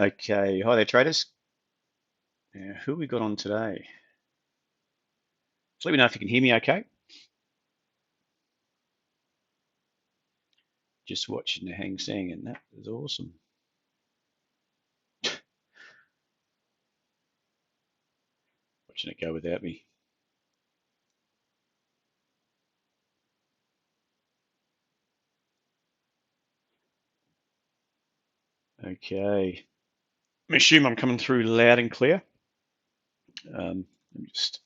Okay, hi there, traders. Who we got on today? Just let me know if you can hear me okay. Just watching the Hang Seng, and that was awesome. Watching it go without me. Okay, I assume I'm coming through loud and clear. Let me just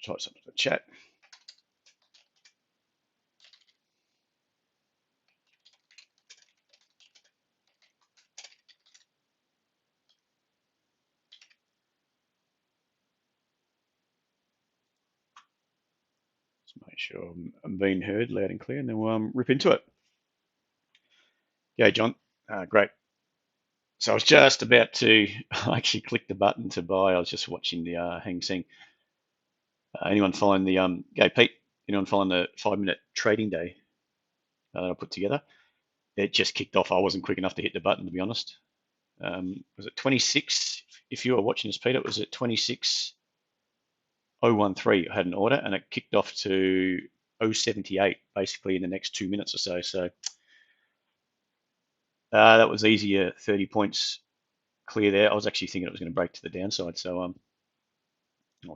type something in the chat. Just make sure I'm being heard loud and clear, and then we'll rip into it. Yeah, John. Great. So I was just about to I actually click the button to buy. I was just watching the Hang Seng. Anyone find the Pete? Anyone find the 5 minute trading day that I put together? It just kicked off. I wasn't quick enough to hit the button, to be honest. Was it 26? If you were watching this, Peter, it was at 26.013. I had an order and it kicked off to 078 basically in the next 2 minutes or so. So that was easier, 30 points clear there. I was actually thinking it was going to break to the downside. So I'll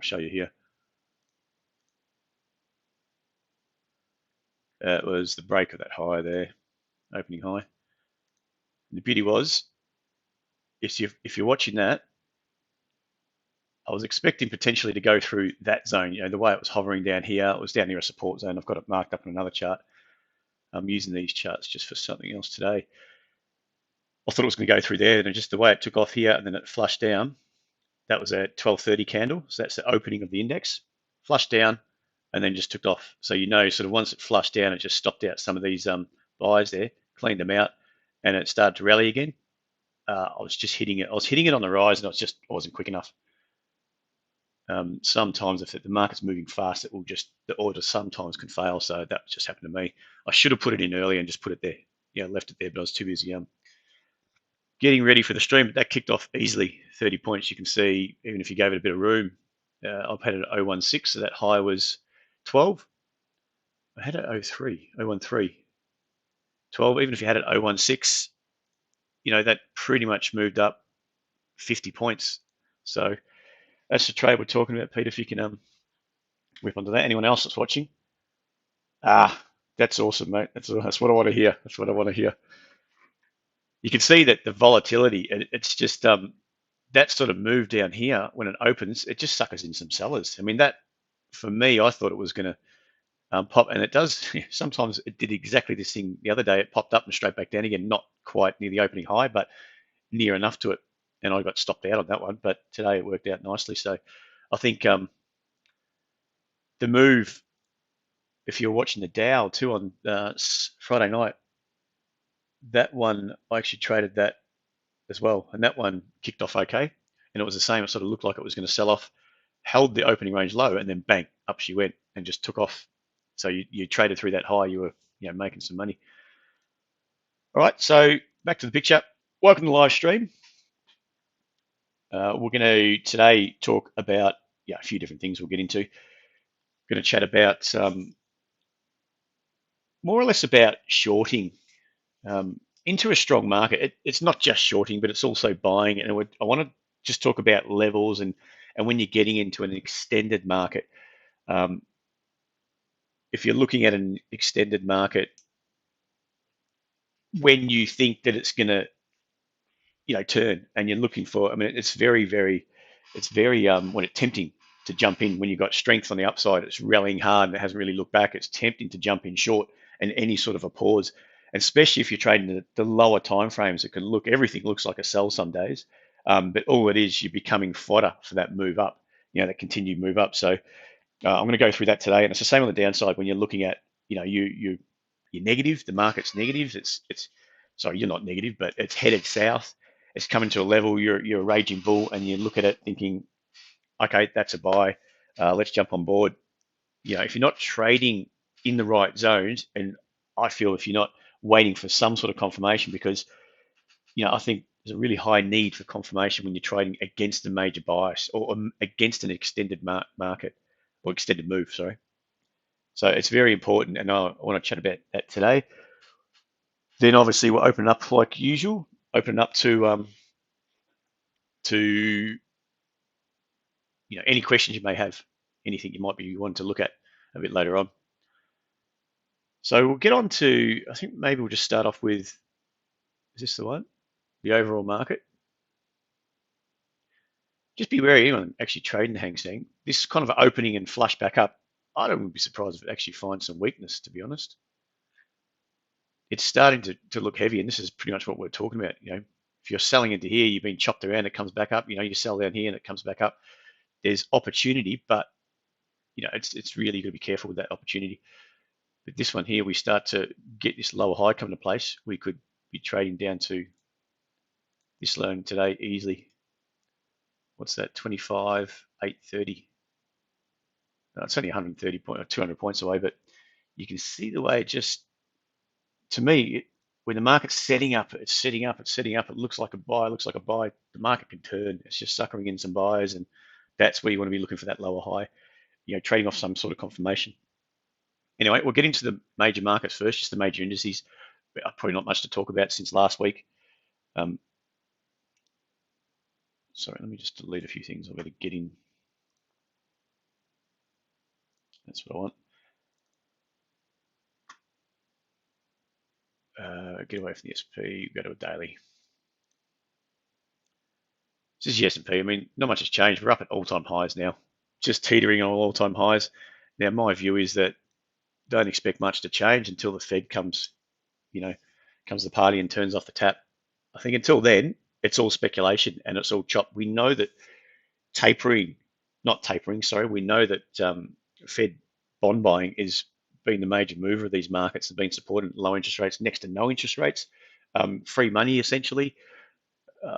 show you here. It was the break of that high there, opening high. And the beauty was, if you're watching that, I was expecting potentially to go through that zone. You know, the way it was hovering down here, it was down near a support zone. I've got it marked up in another chart. I'm using these charts just for something else today. I thought it was going to go through there, and just the way it took off here and then it flushed down. That was a 12:30 candle, so that's the opening of the index. Flushed down, and then just took off. So you know, sort of once it flushed down, it just stopped out some of these buys there, cleaned them out, and it started to rally again. I was just hitting it. I was hitting it on the rise, and I wasn't quick enough. Sometimes if the market's moving fast, it will just the order sometimes can fail. So that just happened to me. I should have put it in early and just put it there. Yeah, left it there, but I was too busy getting ready for the stream. That kicked off easily, 30 points. You can see even if you gave it a bit of room. I've had it at 016, so that high was 12. I had it at 03, 013, 12. Even if you had it at 016, you know that pretty much moved up 50 points. So that's the trade we're talking about, Peter. If you can whip onto that. Anyone else that's watching? Ah, that's awesome, mate. That's what I want to hear. That's what I want to hear. You can see that the volatility, it's just that sort of move down here when it opens, it just suckers in some sellers. I mean, that for me, I thought it was going to pop, and it does. Sometimes it did exactly this thing the other day. It popped up and straight back down again, not quite near the opening high, but near enough to it. And I got stopped out on that one. But today it worked out nicely. So I think the move, if you're watching the Dow too on Friday night, that one I actually traded that as well, and that one kicked off okay, and it was the same. It sort of looked like it was going to sell off, held the opening range low, and then bang, up she went and just took off. So you traded through that high, you were making some money. All right, so back to the picture. Welcome to the live stream. We're going to today talk about a few different things we'll get into. We're going to chat about more or less about shorting into a strong market. It's not just shorting, but it's also buying. And I want to just talk about levels and when you're getting into an extended market. Um, if you're looking at an extended market, when you think that it's going to turn, and you're looking for, I mean, it's very when it's tempting to jump in when you've got strength on the upside. It's rallying hard and it hasn't really looked back. It's tempting to jump in short and any sort of a pause, and especially if you're trading the lower time frames. It can look, everything looks like a sell some days, but all it is, you're becoming fodder for that move up, that continued move up. So I'm going to go through that today, and it's the same on the downside when you're looking at, you're negative, the market's negative. It's sorry, you're not negative, but it's headed south. It's coming to a level, you're a raging bull, and you look at it thinking, okay, that's a buy. Let's jump on board. If you're not trading in the right zones, and I feel if you're not waiting for some sort of confirmation, because I think there's a really high need for confirmation when you're trading against a major bias or against an extended market or extended move, sorry. So it's very important, and I want to chat about that today. Then obviously we'll open up like usual, open up to any questions you may have, anything you might be wanting to look at a bit later on. So we'll get on to, I think maybe we'll just start off with, is this the one? The overall market. Just be wary of anyone actually trading the Hang Seng. This kind of opening and flush back up, I don't be surprised if it actually finds some weakness, to be honest. It's starting to look heavy, and this is pretty much what we're talking about. If you're selling into here, you've been chopped around, it comes back up. You sell down here and it comes back up. There's opportunity, but it's really got to be careful with that opportunity. But this one here, we start to get this lower high coming to place. We could be trading down to this low today easily. What's that? 25,830. No, it's only 130 points or 200 points away, but you can see the way it just, to me, when the market's setting up, it's setting up, it's setting up. It looks like a buy, looks like a buy. The market can turn. It's just suckering in some buyers, and that's where you want to be looking for that lower high. Trading off some sort of confirmation. Anyway, we'll get into the major markets first, just the major indices. Probably not much to talk about since last week. Sorry, let me just delete a few things. I've got to get in. That's what I want. Get away from the SP, go to a daily. This is the S&P. I mean, not much has changed. We're up at all-time highs now, just teetering on all-time highs. Now, my view is that don't expect much to change until the Fed comes to the party and turns off the tap. I think until then, it's all speculation and it's all chop. We know that we know that Fed bond buying is being the major mover of these markets, have been supported at low interest rates, next to no interest rates, free money essentially,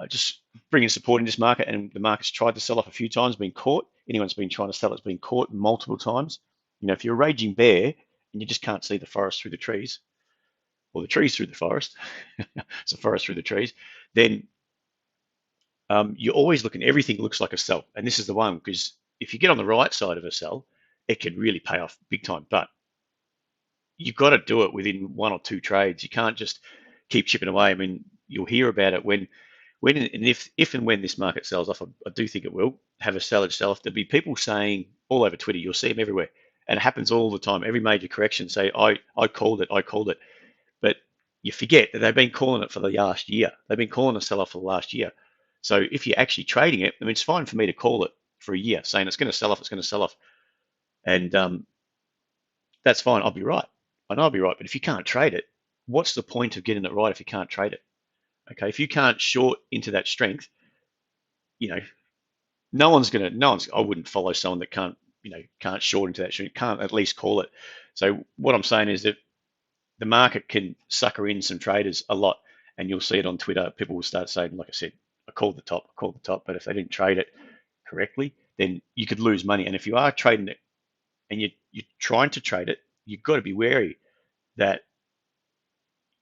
just bringing support in this market. And the market's tried to sell off a few times, been caught. Anyone's been trying to sell it's been caught multiple times. If you're a raging bear and you just can't see the forest through the trees, or the trees through the forest, it's a forest through the trees, then you're always looking, everything looks like a sell. And this is the one, because if you get on the right side of a sell, it can really pay off big time. But you've got to do it within one or two trades. You can't just keep chipping away. I mean, you'll hear about it when and if and when this market sells off. I do think it will have a sellage sell-off. There'll be people saying all over Twitter, you'll see them everywhere. And it happens all the time. Every major correction say, I called it. But you forget that they've been calling it for the last year. They've been calling a sell-off for the last year. So if you're actually trading it, I mean, it's fine for me to call it for a year, saying it's going to sell off, it's going to sell off. And that's fine. I'll be right. I know I'll be right. But if you can't trade it, what's the point of getting it right if you can't trade it? Okay, if you can't short into that strength, no one's, I wouldn't follow someone that can't short into that strength, can't at least call it. So what I'm saying is that the market can sucker in some traders a lot, and you'll see it on Twitter. People will start saying, like I said, I called the top, but if they didn't trade it correctly, then you could lose money. And if you are trading it and you're trying to trade it, you've got to be wary that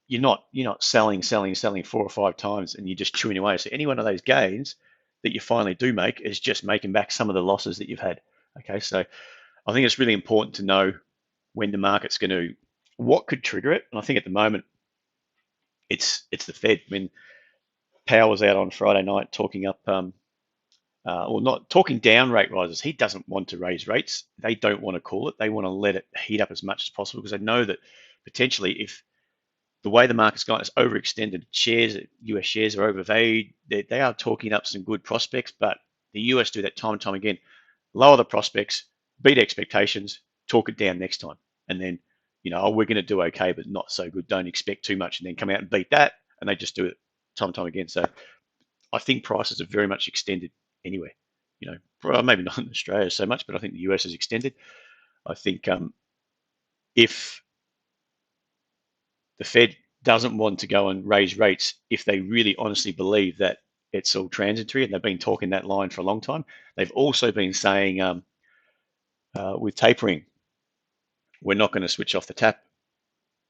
you're not selling 4 or 5 times and you're just chewing away. So any one of those gains that you finally do make is just making back some of the losses that you've had. Okay, so I think it's really important to know when the market's going to, what could trigger it. And I think at the moment it's the Fed. I mean, Powell was out on Friday night talking up, or not talking down rate rises. He doesn't want to raise rates. They don't want to call it. They want to let it heat up as much as possible because they know that potentially if the way the market's gone is overextended, US shares are overvalued. They are talking up some good prospects, but the US do that time and time again. Lower the prospects, beat expectations, talk it down next time. And then, we're going to do okay, but not so good. Don't expect too much. And then come out and beat that. And they just do it time and time again. So I think prices are very much extended anywhere. Maybe not in Australia so much, but I think the US is extended. I think if the Fed doesn't want to go and raise rates, if they really honestly believe that it's all transitory, and they've been talking that line for a long time, they've also been saying with tapering, we're not going to switch off the tap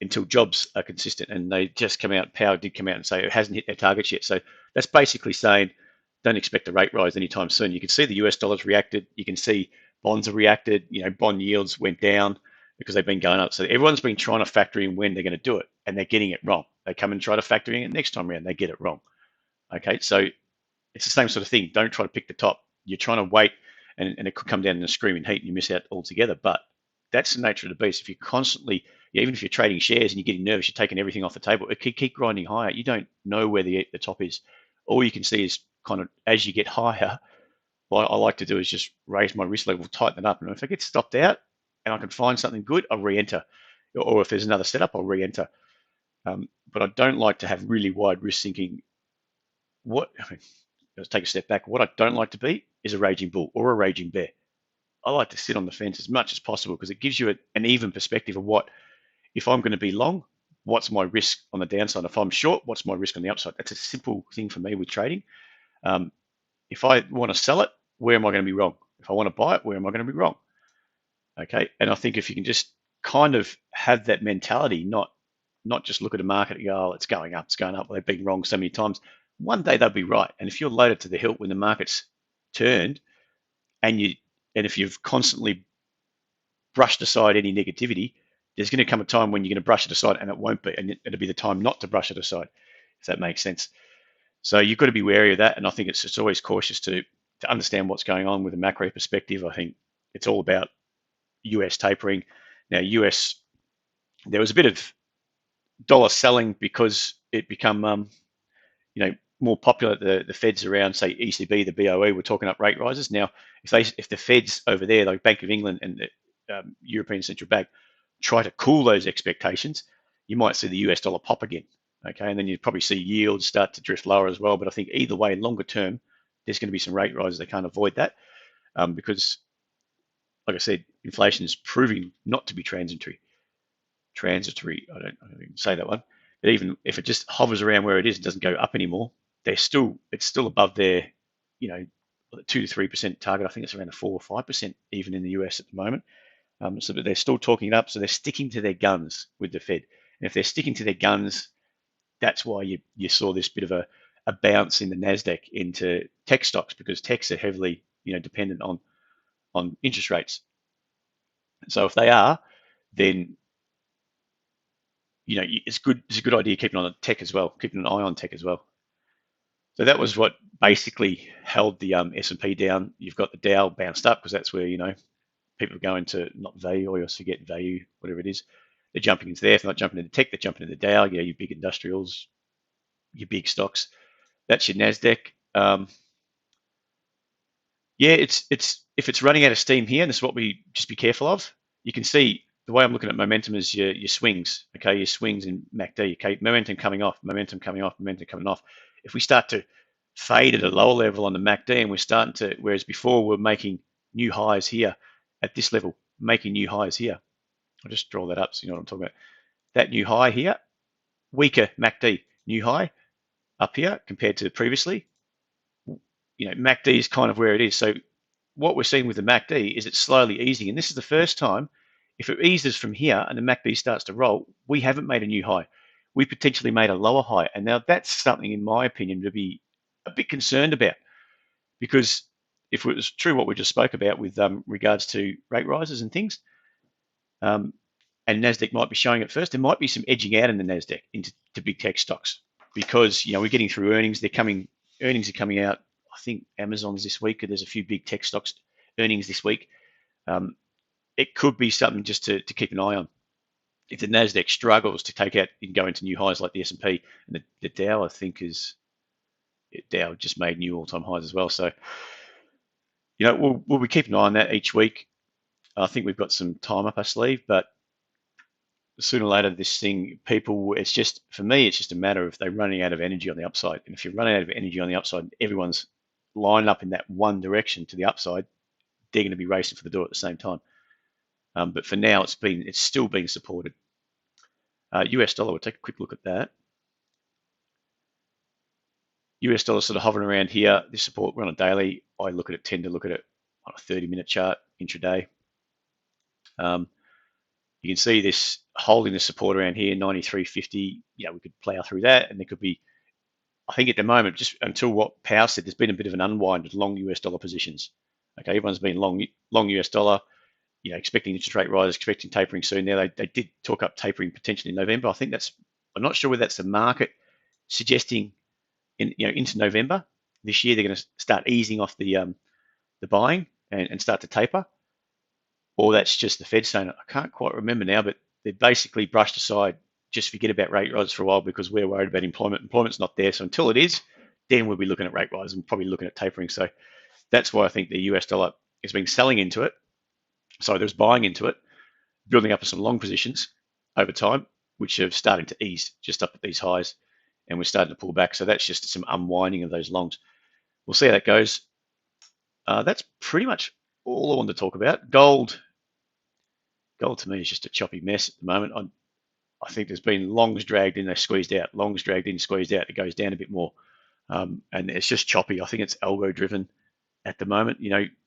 until jobs are consistent, and they just come out. Power did come out and say it hasn't hit their targets yet. So that's basically saying don't expect a rate rise anytime soon. You can see the US dollars reacted. You can see bonds have reacted. Bond yields went down because they've been going up. So everyone's been trying to factor in when they're going to do it, and they're getting it wrong. They come and try to factor in it next time around, they get it wrong. Okay, so it's the same sort of thing. Don't try to pick the top. You're trying to wait, and it could come down in a screaming heat, and you miss out altogether. But that's the nature of the beast. If you constantly, even if you're trading shares and you're getting nervous, you're taking everything off the table. It can keep grinding higher. You don't know where the top is. All you can see is kind of as you get higher. What I like to do is just raise my risk level, tighten it up, and if I get stopped out and I can find something good, I'll re-enter. Or if there's another setup, I'll re-enter. But I don't like to have really wide risk thinking. Let's take a step back. What I don't like to be is a raging bull or a raging bear. I like to sit on the fence as much as possible because it gives you an even perspective of what, if I'm going to be long, what's my risk on the downside? If I'm short, what's my risk on the upside? That's a simple thing for me with trading. If I want to sell it, where am I going to be wrong? If I want to buy it, where am I going to be wrong? Okay, and I think if you can just kind of have that mentality, not just look at a market and go, oh, it's going up, well, they've been wrong so many times. One day they'll be right. And if you're loaded to the hilt when the market's turned, and if you've constantly brushed aside any negativity, there's going to come a time when you're going to brush it aside, and it won't be, and it'll be the time not to brush it aside, if that makes sense. So you've got to be wary of that, and I think it's just always cautious to understand what's going on with a macro perspective. I think it's all about US tapering. Now, US, there was a bit of dollar selling because it become more popular. The Feds around, say ECB, the BOE, were talking up rate rises. Now, if the Feds over there, like Bank of England and the European Central Bank, try to cool those expectations, you might see the US dollar pop again. Okay, and then you'd probably see yields start to drift lower as well. But I think either way, longer term, there's going to be some rate rises. They can't avoid that because, like I said, inflation is proving not to be transitory. I don't even say that one. But even if it just hovers around where it is and doesn't go up anymore, it's still above their, 2 to 3% target. I think it's around a 4 or 5% even in the US at the moment. So they're still talking it up. So they're sticking to their guns with the Fed. And if they're sticking to their guns, that's why you saw this bit of a bounce in the Nasdaq into tech stocks, because techs are heavily dependent on interest rates. So if they are, then it's a good idea keeping on tech as well, keeping an eye on tech as well. So that was what basically held the S&P down. You've got the Dow bounced up because that's where people are going to not value, or you also get value, whatever it is. They're jumping into there. If they're not jumping into tech, they're jumping into the Dow. Your big industrials, your big stocks. That's your Nasdaq. It's if it's running out of steam here, and this is what we just be careful of. You can see the way I'm looking at momentum is your swings. Okay, your swings in MACD. Okay, momentum coming off, momentum coming off, momentum coming off. If we start to fade at a lower level on the MACD, and we're starting to, whereas before we're making new highs here at this level, making new highs here. I'll just draw that up so you know what I'm talking about. That new high here, weaker MACD, new high up here compared to previously. MACD is kind of where it is. So what we're seeing with the MACD is it's slowly easing. And this is the first time, if it eases from here and the MACD starts to roll, we haven't made a new high. We potentially made a lower high. And now that's something, in my opinion, to be a bit concerned about. Because if it was true what we just spoke about with regards to rate rises and things, and NASDAQ might be showing it first, there might be some edging out in the NASDAQ into big tech stocks. Because, we're getting through earnings. Earnings are coming out. I think Amazon's this week, or there's a few big tech stocks earnings this week. It could be something just to keep an eye on. If the Nasdaq struggles to take out and go into new highs like the S&P, and the Dow, I think Dow just made new all-time highs as well. So, we'll be keeping an eye on that each week. I think we've got some time up our sleeve, but sooner or later, this thing, for me, it's just a matter of they're running out of energy on the upside. And if you're running out of energy on the upside, everyone's lined up in that one direction to the upside, they're going to be racing for the door at the same time. But for now, it's still being supported. US dollar, we'll take a quick look at that. US dollar sort of hovering around here. This support, we're on a daily. I tend to look at it on a 30-minute chart intraday. You can see this. holding the support around here, 93.50. We could plow through that, and there could be. I think at the moment, just until what Powell said, there's been a bit of an unwind with long US dollar positions. Okay, everyone's been long US dollar. Expecting interest rate rise, expecting tapering soon. Now they did talk up tapering potentially in November. I think I'm not sure whether that's the market suggesting into November this year they're going to start easing off the buying and start to taper, or that's just the Fed saying it. I can't quite remember now, but they basically brushed aside, just forget about rate rises for a while because we're worried about employment. Employment's not there, so until it is, then we'll be looking at rate rises and probably looking at tapering. So that's why I think the US dollar has been selling into it. So there's buying into it, building up some long positions over time, which have started to ease just up at these highs, and we're starting to pull back. So that's just some unwinding of those longs. We'll see how that goes. That's pretty much all I wanted to talk about. Gold to me is just a choppy mess at the moment. I think there's been longs dragged in, they're squeezed out. Longs dragged in, squeezed out. It goes down a bit more, and it's just choppy. I think it's algo driven at the moment.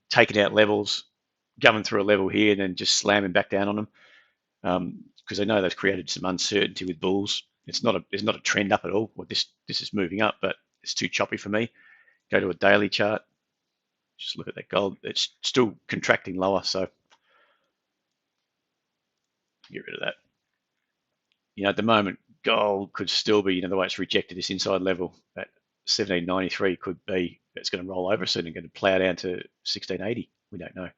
Taking out levels, going through a level here, and then just slamming back down on them because I know they've created some uncertainty with bulls. There's not a trend up at all. Well, this is moving up, but it's too choppy for me. Go to a daily chart. Just look at that gold. It's still contracting lower, so get rid of that. At the moment, gold could still be, the way it's rejected this inside level at 1793 could be it's going to roll over soon and going to plow down to 1680. We don't know.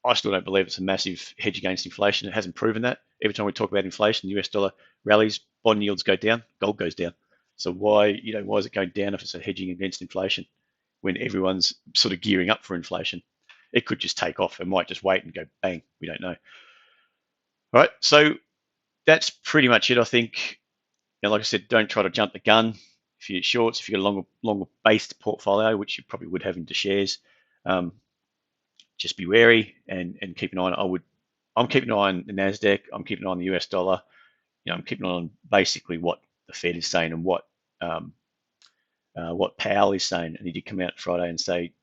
I still don't believe it's a massive hedge against inflation. It hasn't proven that. Every time we talk about inflation, the US dollar rallies, bond yields go down, gold goes down. So why is it going down if it's a hedging against inflation when everyone's sort of gearing up for inflation? It could just take off. It might just wait and go bang. We don't know. All right, so that's pretty much it. I think, like I said, don't try to jump the gun. If you're shorts, if you've got a longer based portfolio, which you probably would have into shares, just be wary and keep an eye on. I'm keeping an eye on the Nasdaq. I'm keeping an eye on the US dollar. I'm keeping an eye on basically what the Fed is saying and what Powell is saying. And he did come out Friday and say,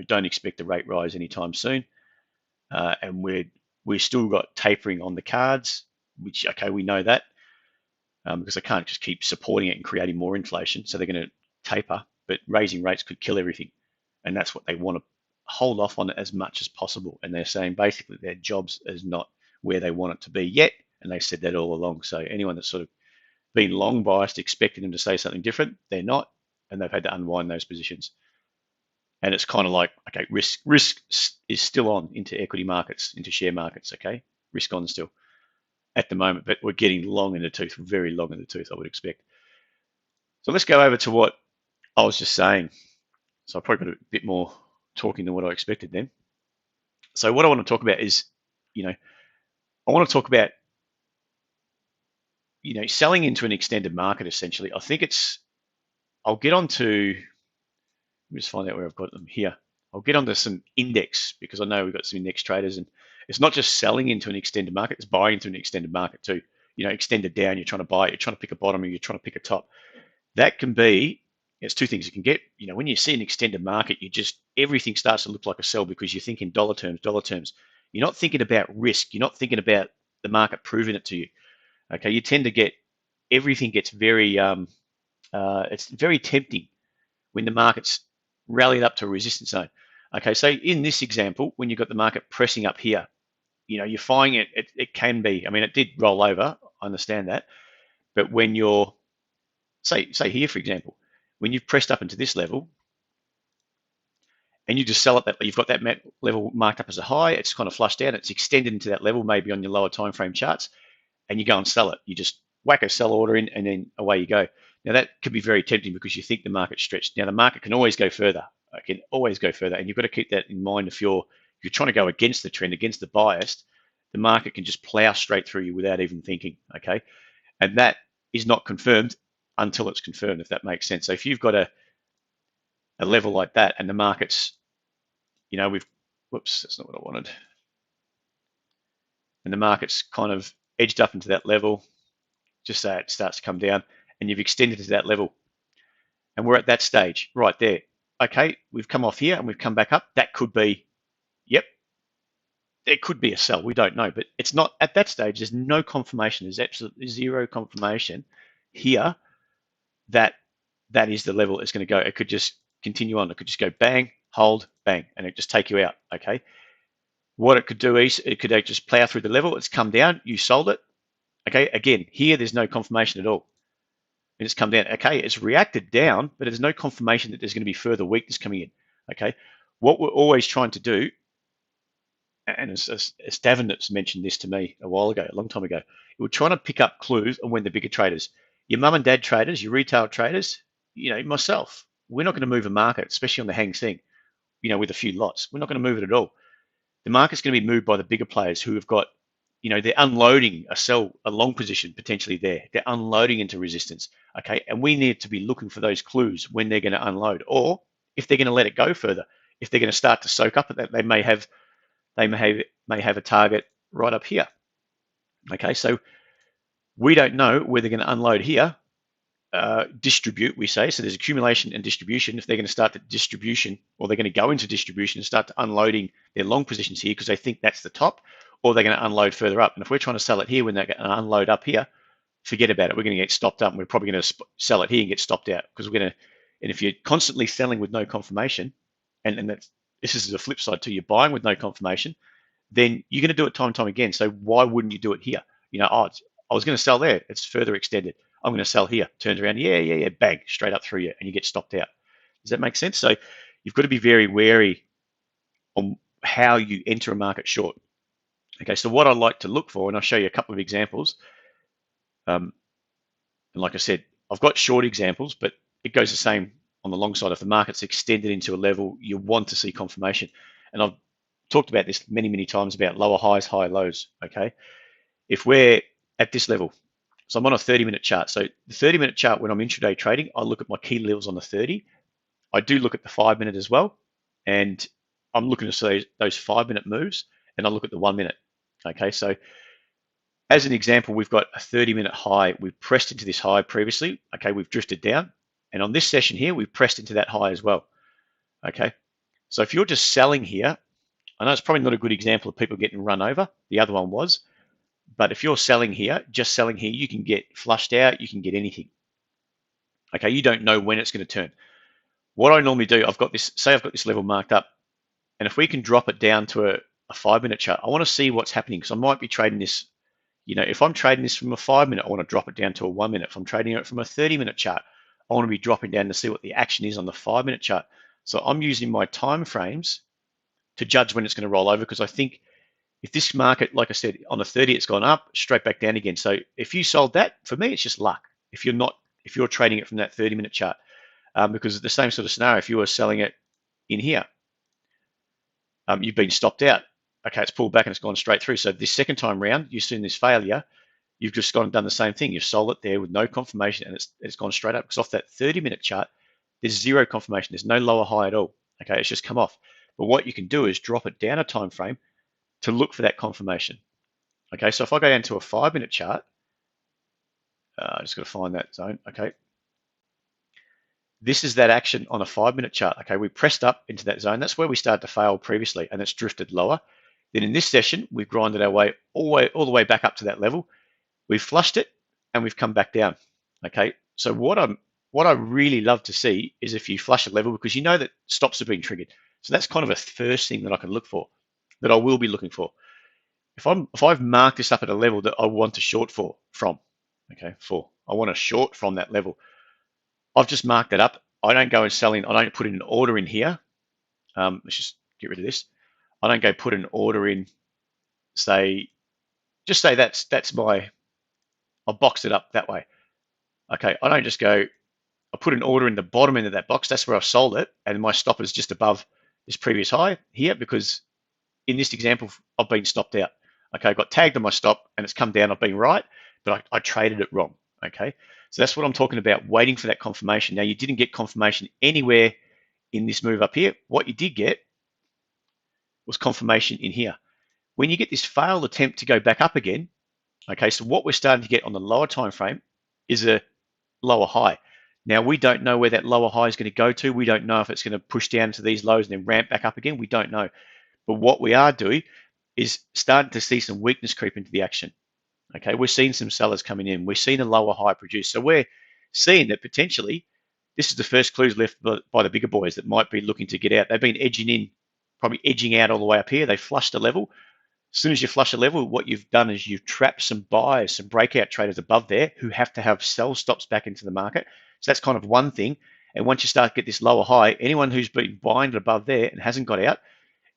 don't expect a rate rise anytime soon. And we've still got tapering on the cards, which, okay, we know that because they can't just keep supporting it and creating more inflation. So they're going to taper, but raising rates could kill everything. And that's what they want to hold off on it as much as possible. And they're saying basically their jobs is not where they want it to be yet. And they said that all along. So anyone that's sort of been long biased, expecting them to say something different, they're not. And they've had to unwind those positions. And it's kind of like, okay, risk is still on into equity markets, into share markets, okay? Risk on still at the moment, but we're getting long in the tooth, very long in the tooth, I would expect. So let's go over to what I was just saying. So I probably got a bit more talking than what I expected then. So what I want to talk about is, I want to talk about, selling into an extended market, essentially. I think I'll get on to, let me just find out where I've got them here. I'll get onto some index because I know we've got some index traders, and it's not just selling into an extended market, it's buying into an extended market too. Extended down, you're trying to buy it, you're trying to pick a bottom, or you're trying to pick a top. That can be, it's two things you can get. When you see an extended market, everything starts to look like a sell because you're thinking dollar terms. You're not thinking about risk. You're not thinking about the market proving it to you. Okay, you tend to get, everything gets very, it's very tempting when the market's rallied up to a resistance zone. Okay, so in this example, when you've got the market pressing up here, you're finding it can be, it did roll over, I understand that, but when you're, say here, for example, when you've pressed up into this level and you just sell it, that you've got that level marked up as a high, it's kind of flushed out, it's extended into that level, maybe on your lower time frame charts, and you go and sell it. You just whack a sell order in and then away you go. Now that could be very tempting because you think the market's stretched. Now the market can always go further. It can always go further, and you've got to keep that in mind. If you're trying to go against the trend, against the bias, the market can just plow straight through you without even thinking. Okay, and that is not confirmed until it's confirmed, if that makes sense. So if you've got a level like that, and the market's, whoops, that's not what I wanted. And the market's kind of edged up into that level, just say it starts to come down, and you've extended to that level. And we're at that stage right there. Okay, we've come off here and we've come back up. That could be, yep, There could be a sell. We don't know, but it's not at that stage. There's no confirmation. There's absolutely zero confirmation here that that is the level it's going to go. It could just continue on. It could just go bang, hold, bang, and it just take you out. Okay. What it could do is it could just plow through the level. It's come down. You sold it. Okay. Again, here there's no confirmation at all. And it's come down. Okay. It's reacted down, but there's no confirmation that there's going to be further weakness coming in. Okay. What we're always trying to do, and as Davin that's mentioned this to me a while ago, a long time ago, we're trying to pick up clues on when the bigger traders, your mum and dad traders, your retail traders, myself, we're not going to move a market, especially on the Hang Seng, with a few lots. We're not going to move it at all. The market's going to be moved by the bigger players who have got, they're unloading a long position potentially there. They're unloading into resistance, okay? And we need to be looking for those clues when they're going to unload, or if they're going to let it go further. If they're going to start to soak up at that, they may have a target right up here. Okay, so we don't know where they're going to unload here. Distribute, we say. So there's accumulation and distribution. If they're going to start the distribution, or they're going to go into distribution and start to unloading their long positions here because they think that's the top, or they're going to unload further up. And if we're trying to sell it here when they're going to unload up here, forget about it. We're going to get stopped up, and we're probably going to sell it here and get stopped out because we're going to. And if you're constantly selling with no confirmation, and this is the flip side too, you're buying with no confirmation, then you're going to do it time and time again. So why wouldn't you do it here? I was going to sell there. It's further extended. I'm going to sell here. Turns around, yeah, bang, straight up through you, and you get stopped out. Does that make sense? So you've got to be very wary on how you enter a market short. Okay, so what I like to look for, and I'll show you a couple of examples. And like I said, I've got short examples, but it goes the same on the long side. If the market's extended into a level, you want to see confirmation. And I've talked about this many, many times about lower highs, high lows, okay? If we're at this level, so I'm on a 30-minute chart. So the 30-minute chart, when I'm intraday trading, I look at my key levels on the 30. I do look at the 5-minute as well. And I'm looking to see those 5-minute moves, and I look at the 1-minute, okay? So as an example, we've got a 30-minute high. We've pressed into this high previously, okay? We've drifted down. And on this session here, we've pressed into that high as well, okay? So if you're just selling here, I know it's probably not a good example of people getting run over. The other one was. But if you're selling here, just selling here, you can get flushed out. You can get anything. Okay, you don't know when it's going to turn. What I normally do, I've got this level marked up. And if we can drop it down to a 5-minute chart, I want to see what's happening because I might be trading this. If I'm trading this from a 5-minute, I want to drop it down to a 1-minute. If I'm trading it from a 30-minute chart, I want to be dropping down to see what the action is on the 5-minute chart. So I'm using my time frames to judge when it's going to roll over because I think if this market, like I said, on the 30, it's gone up, straight back down again. So if you sold that, for me, it's just luck. If you're trading it from that 30-minute chart, because it's the same sort of scenario. If you were selling it in here, you've been stopped out. Okay, it's pulled back and it's gone straight through. So this second time round, you've seen this failure. You've just gone and done the same thing. You've sold it there with no confirmation, and it's gone straight up because off that 30-minute chart, there's zero confirmation. There's no lower high at all. Okay, it's just come off. But what you can do is drop it down a time frame to look for that confirmation. Okay, so if I go down to a 5-minute chart, I just got to find that zone. Okay, this is that action on a 5-minute chart. Okay, we pressed up into that zone. That's where we started to fail previously, and it's drifted lower. Then in this session, we've grinded our way all the way back up to that level. We've flushed it, and we've come back down. Okay, so what I really love to see is if you flush a level because you know that stops have been triggered. So that's kind of a first thing that I can look for, that I will be looking for. If I've marked this up at a level that I want to short from, okay, I want to short from that level. I've just marked that up. I don't go and sell in. I don't put in an order in here. Let's just get rid of this. I don't go put an order in. Say that's my. I'll box it up that way. Okay, I don't just go. I put an order in the bottom end of that box. That's where I've sold it, and my stop is just above this previous high here because in this example, I've been stopped out. Okay, I got tagged on my stop and it's come down. I've been right, but I traded it wrong. Okay, so that's what I'm talking about, waiting for that confirmation. Now, you didn't get confirmation anywhere in this move up here. What you did get was confirmation in here. When you get this failed attempt to go back up again, okay, so what we're starting to get on the lower time frame is a lower high. Now, we don't know where that lower high is going to go to. We don't know if it's going to push down to these lows and then ramp back up again. We don't know. But what we are doing is starting to see some weakness creep into the action. Okay, we're seeing some sellers coming in. We're seeing a lower high produced. So we're seeing that potentially this is the first clues left by the bigger boys that might be looking to get out. They've been edging in, probably edging out all the way up here. They flushed a level. As soon as you flush a level, what you've done is you've trapped some buyers, some breakout traders above there who have to have sell stops back into the market. So that's kind of one thing. And once you start to get this lower high, anyone who's been buying above there and hasn't got out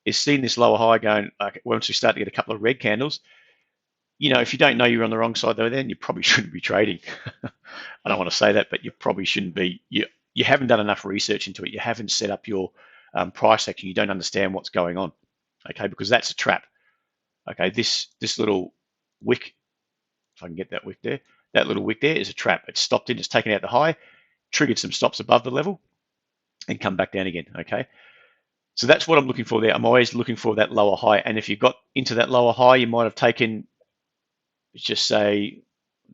is seeing this lower high going, okay, once we start to get a couple of red candles, you know, if you don't know you're on the wrong side though, then you probably shouldn't be trading. I don't want to say that, but you probably shouldn't be. You haven't done enough research into it. You haven't set up your price action. You don't understand what's going on, okay? Because that's a trap. Okay, this little wick, if I can get that wick there, that little wick there is a trap. It's stopped in, it's taken out the high, triggered some stops above the level, and come back down again. Okay, so that's what I'm looking for there. I'm always looking for that lower high, and if you got into that lower high, you might have taken, let's just say,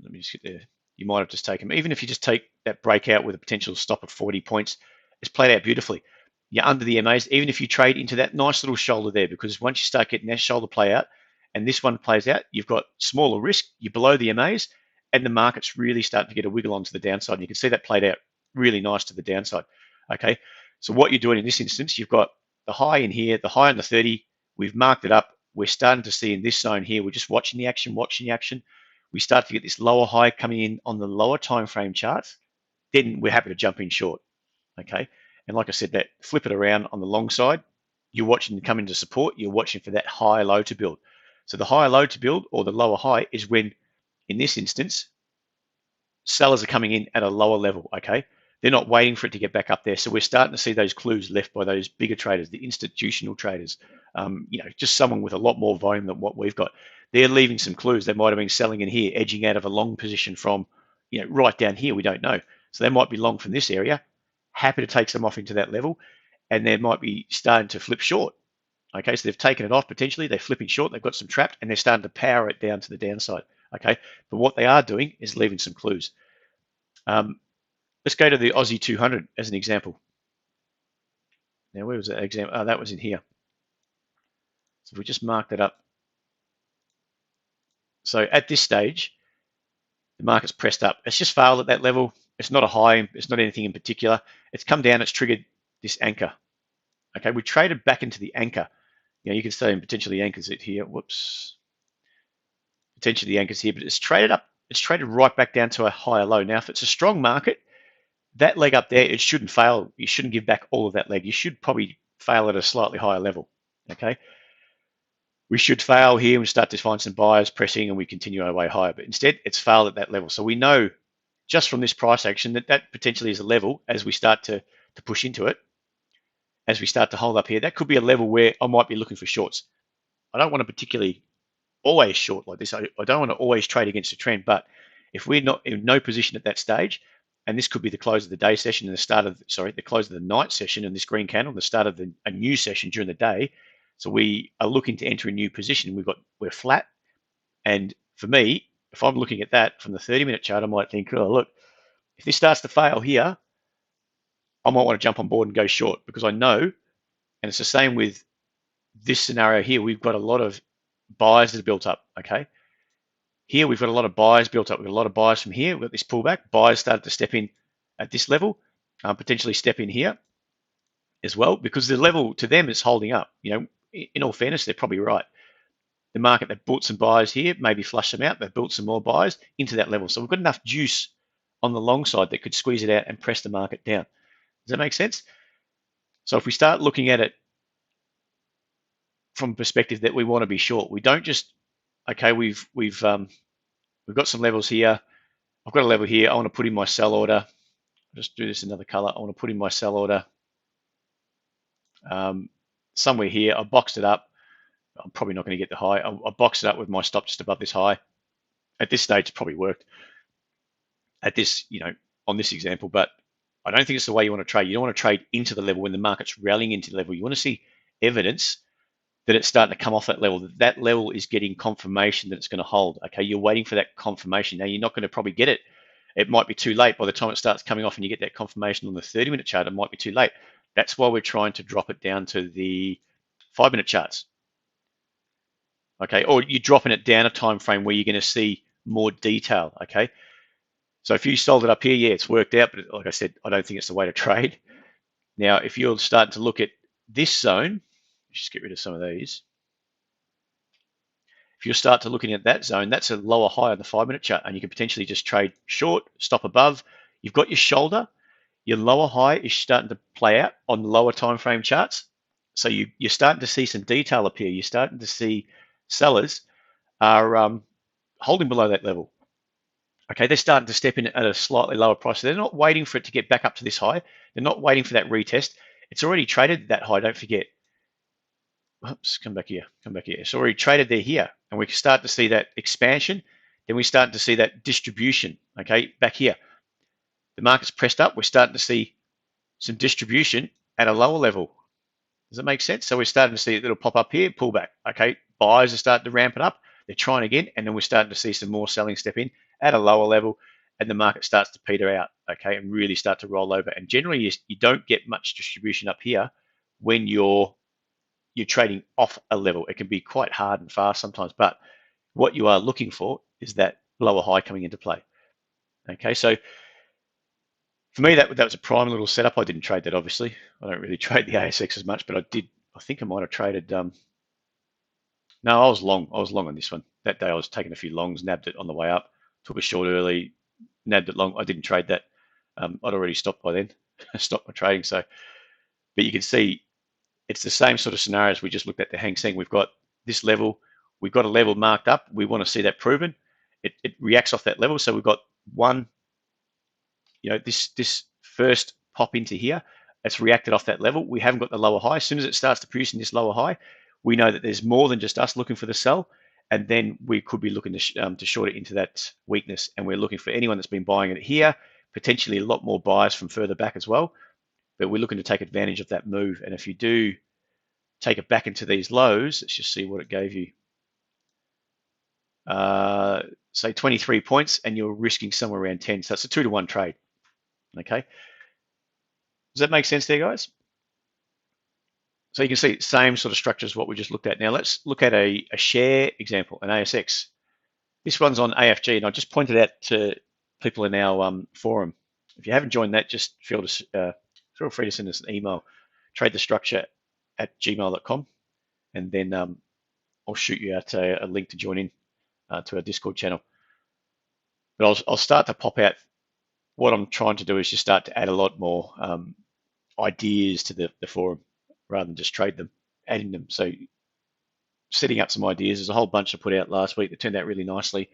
let me just get there. You might have just taken, even if you just take that breakout with a potential stop of 40 points, it's played out beautifully. You're under the MAs, even if you trade into that nice little shoulder there, because once you start getting that shoulder play out and this one plays out, you've got smaller risk, you're below the MAs, and the market's really starting to get a wiggle onto the downside. And you can see that played out really nice to the downside. Okay, so what you're doing in this instance, you've got the high in here, the high on the 30, we've marked it up. We're starting to see in this zone here, we're just watching the action. We start to get this lower high coming in on the lower time frame charts, then we're happy to jump in short. Okay, and like I said, that flip it around on the long side, you're watching them come into support, you're watching for that high low to build. So the higher low to build or the lower high is when, in this instance, sellers are coming in at a lower level. Okay, they're not waiting for it to get back up there. So we're starting to see those clues left by those bigger traders, the institutional traders, you know, just someone with a lot more volume than what we've got. They're leaving some clues. They might have been selling in here, edging out of a long position from, you know, right down here. We don't know. So they might be long from this area, happy to take some off into that level, and they might be starting to flip short. Okay, so they've taken it off potentially, they're flipping short, they've got some trapped, and they're starting to power it down to the downside. Okay, but what they are doing is leaving some clues. Let's go to the Aussie 200 as an example. Now, where was that example? Oh, that was in here. So if we just mark that up. So at this stage, the market's pressed up. It's just failed at that level. It's not a high. It's not anything in particular. It's come down. It's triggered this anchor. Okay, we traded back into the anchor. You know, you can say potentially anchors it here. Whoops. Potentially the anchors here, but it's traded up. It's traded right back down to a higher low. Now, if it's a strong market, that leg up there, it shouldn't fail. You shouldn't give back all of that leg. You should probably fail at a slightly higher level. Okay. We should fail here and start to find some buyers pressing and we continue our way higher. But instead, it's failed at that level. So we know just from this price action that that potentially is a level as we start to push into it, as we start to hold up here. That could be a level where I might be looking for shorts. I don't want to particularly always short like this. I don't want to always trade against the trend. But if we're not in no position at that stage, and this could be the close of the day session and the start of, the close of the night session and this green candle, the start of a new session during the day. So we are looking to enter a new position. We're flat. And for me, if I'm looking at that from the 30-minute chart, I might think, oh, look, if this starts to fail here, I might want to jump on board and go short because I know, and it's the same with this scenario here, we've got a lot of buyers that are built up, okay? Here we've got a lot of buyers built up. We've got a lot of buyers from here. We've got this pullback. Buyers started to step in at this level, potentially step in here as well, because the level to them is holding up. You know, in all fairness, they're probably right. The market, they've bought some buyers here, maybe flush them out. They've built some more buyers into that level. So we've got enough juice on the long side that could squeeze it out and press the market down. Does that make sense? So if we start looking at it from a perspective that we want to be short, we don't just, okay, we've got some levels here. I've got a level here. I want to put in my sell order. I'll just do this another color. I want to put in my sell order somewhere here. I boxed it up. I'm probably not going to get the high. I boxed it up with my stop just above this high. At this stage, it probably worked. At this, you know, on this example, but I don't think it's the way you want to trade. You don't want to trade into the level when the market's rallying into the level. You want to see evidence that it's starting to come off that level, that level is getting confirmation that it's going to hold. Okay, you're waiting for that confirmation. Now, you're not going to probably get it. It might be too late. By the time it starts coming off and you get that confirmation on the 30-minute chart, it might be too late. That's why we're trying to drop it down to the 5-minute charts. okay? Or you're dropping it down a time frame where you're going to see more detail, okay? So if you sold it up here, yeah, it's worked out, but like I said, I don't think it's the way to trade. Now, if you're starting to look at this zone, just get rid of some of these. If you start to looking at that zone, that's a lower high on the 5-minute chart, and you can potentially just trade short, stop above. You've got your shoulder. Your lower high is starting to play out on lower time frame charts. So you're starting to see some detail appear. You're starting to see sellers are holding below that level. Okay, they're starting to step in at a slightly lower price. So they're not waiting for it to get back up to this high. They're not waiting for that retest. It's already traded that high, don't forget. Oops, come back here, come back here. It's already traded there here, and we can start to see that expansion. Then we start to see that distribution, okay, back here. The market's pressed up. We're starting to see some distribution at a lower level. Does that make sense? So we're starting to see it, it'll pop up here, pull back, okay? Buyers are starting to ramp it up. They're trying again, and then we're starting to see some more selling step in at a lower level, and the market starts to peter out, okay, and really start to roll over. And generally, you don't get much distribution up here when you're trading off a level. It can be quite hard and fast sometimes, but what you are looking for is that lower high coming into play. Okay, so for me, that was a prime little setup. I didn't trade that, obviously. I don't really trade the ASX as much, but I did. I think I might have traded. No, I was long. I was long on this one. That day I was taking a few longs, nabbed it on the way up, took a short early, nabbed it long. I didn't trade that. I'd already stopped by then, stopped my trading. So, but you can see it's the same sort of scenarios we just looked at the Hang Seng. We've got this level. We've got a level marked up. We want to see that proven. It reacts off that level. So we've got one, this first pop into here, it's reacted off that level. We haven't got the lower high. As soon as it starts to produce in this lower high, we know that there's more than just us looking for the sell, and then we could be looking to short it into that weakness. And we're looking for anyone that's been buying it here, potentially a lot more buyers from further back as well. But we're looking to take advantage of that move. And if you do take it back into these lows, let's just see what it gave you. Say 23 points, and you're risking somewhere around 10. So it's a 2-to-1 trade. Okay. Does that make sense there, guys? So you can see same sort of structure as what we just looked at. Now let's look at a share example, an ASX. This one's on AFG, and I just pointed out to people in our forum. If you haven't joined that, just feel free to send us an email, tradethestructure@gmail.com, and then I'll shoot you out a link to join in to our Discord channel. But I'll start to pop out. What I'm trying to do is just start to add a lot more ideas to the forum rather than just trade them, adding them. So setting up some ideas. There's a whole bunch I put out last week that turned out really nicely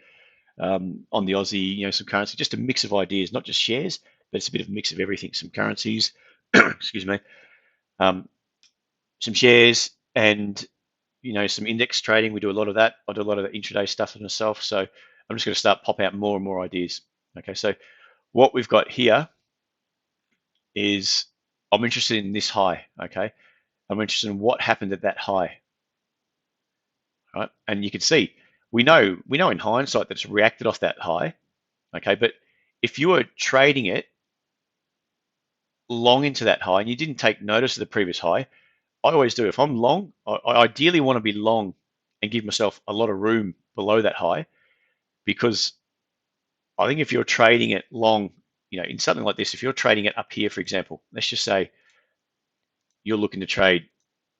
on the Aussie, some currency, just a mix of ideas, not just shares, but it's a bit of a mix of everything, some currencies, excuse me, some shares and, some index trading. We do a lot of that. I do a lot of the intraday stuff myself. So I'm just going to start pop out more and more ideas. Okay, so what we've got here is I'm interested in this high, okay? I'm interested in what happened at that high, right? And you can see, we know in hindsight that it's reacted off that high, okay? But if you were trading it long into that high and you didn't take notice of the previous high, I always do. If I'm long, I ideally want to be long and give myself a lot of room below that high, because I think if you're trading it long, in something like this, if you're trading it up here, for example, let's just say you're looking to trade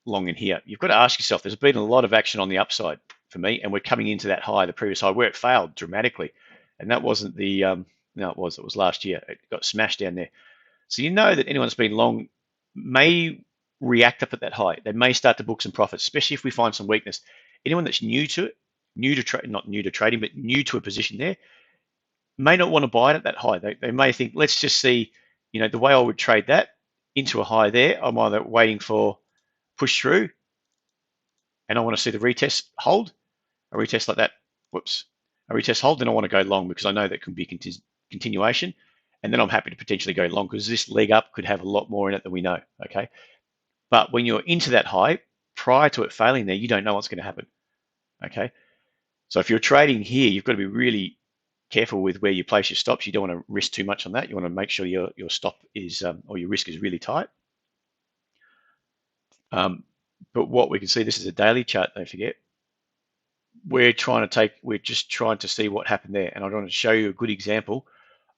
long in here, you've got to ask yourself, there's been a lot of action on the upside for me, and we're coming into that high, the previous high, where it failed dramatically. And that wasn't the, no, it was last year. It got smashed down there. So you know that anyone that's been long may react up at that high. They may start to book some profits, especially if we find some weakness. Anyone that's new to it, not new to trading, but new to a position there, may not want to buy it at that high. They may think, let's just see, the way I would trade that into a high there, I'm either waiting for push through and I want to see the retest hold, a retest like that, a retest hold, then I want to go long because I know that can be continuation, and then I'm happy to potentially go long because this leg up could have a lot more in it than we know, okay? But when you're into that high, prior to it failing there, you don't know what's going to happen, okay? So if you're trading here, you've got to be really careful with where you place your stops. You don't want to risk too much on that. You want to make sure your stop is, or your risk is really tight. But what we can see, this is a daily chart, don't forget. we're just trying to see what happened there. And I want to show you a good example